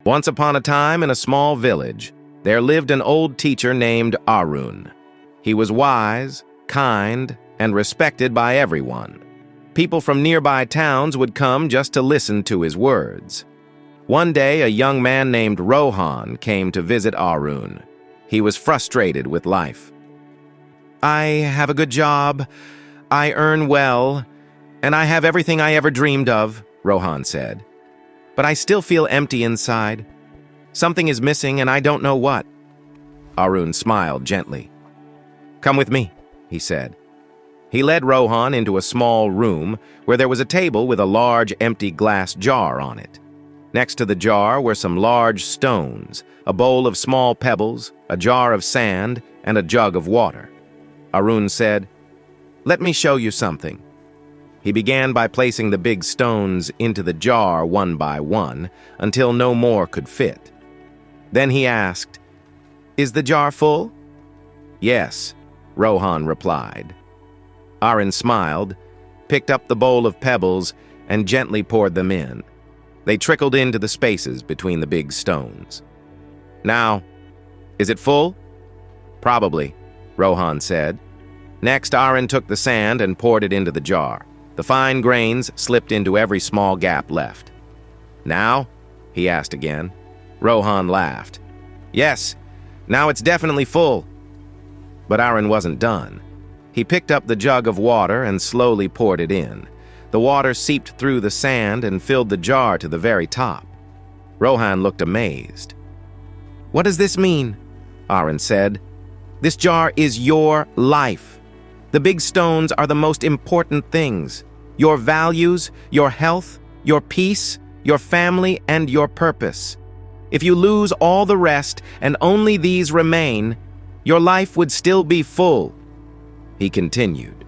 Once upon a time, in a small village, there lived an old teacher named Arun. He was wise, kind, and respected by everyone. People from nearby towns would come just to listen to his words. One day, a young man named Rohan came to visit Arun. He was frustrated with life. "I have a good job, I earn well, and I have everything I ever dreamed of," Rohan said. "But I still feel empty inside. Something is missing and I don't know what." Arun smiled gently. "Come with me," he said. He led Rohan into a small room where there was a table with a large empty glass jar on it. Next to the jar were some large stones, a bowl of small pebbles, a jar of sand, and a jug of water. Arun said, "Let me show you something." He began by placing the big stones into the jar one by one until no more could fit. Then he asked, "Is the jar full?" "Yes," Rohan replied. Arun smiled, picked up the bowl of pebbles, and gently poured them in. They trickled into the spaces between the big stones. "Now, is it full?" "Probably," Rohan said. Next, Arun took the sand and poured it into the jar. The fine grains slipped into every small gap left. "Now?" he asked again. Rohan laughed. "Yes, now it's definitely full." But Arun wasn't done. He picked up the jug of water and slowly poured it in. The water seeped through the sand and filled the jar to the very top. Rohan looked amazed. "What does this mean?" Arun said. "This jar is your life. The big stones are the most important things. Your values, your health, your peace, your family, and your purpose. If you lose all the rest and only these remain, your life would still be full." He continued.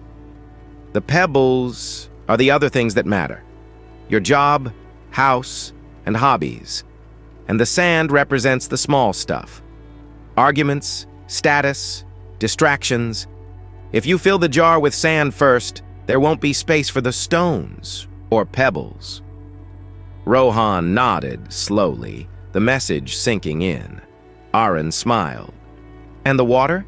"The pebbles are the other things that matter. Your job, house, and hobbies. And the sand represents the small stuff. Arguments, status, distractions. If you fill the jar with sand first, there won't be space for the stones or pebbles." Rohan nodded slowly, the message sinking in. Arun smiled. "And the water?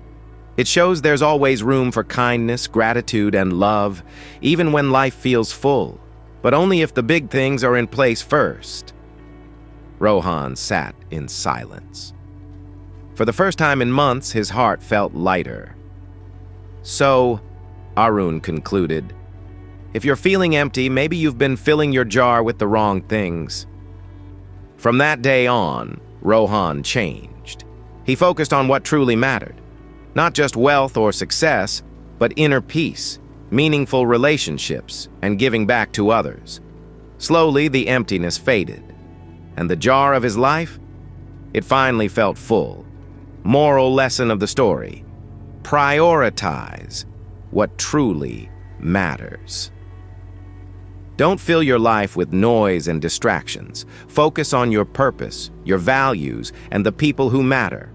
It shows there's always room for kindness, gratitude, and love, even when life feels full, but only if the big things are in place first." Rohan sat in silence. For the first time in months, his heart felt lighter. "So," Arun concluded, "if you're feeling empty, maybe you've been filling your jar with the wrong things." From that day on, Rohan changed. He focused on what truly mattered. Not just wealth or success, but inner peace, meaningful relationships, and giving back to others. Slowly, the emptiness faded. And the jar of his life? It finally felt full. Moral lesson of the story: prioritize what truly matters. Don't fill your life with noise and distractions. Focus on your purpose, your values, and the people who matter.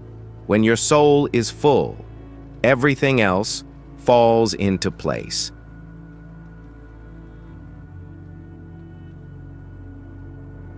When your soul is full, everything else falls into place.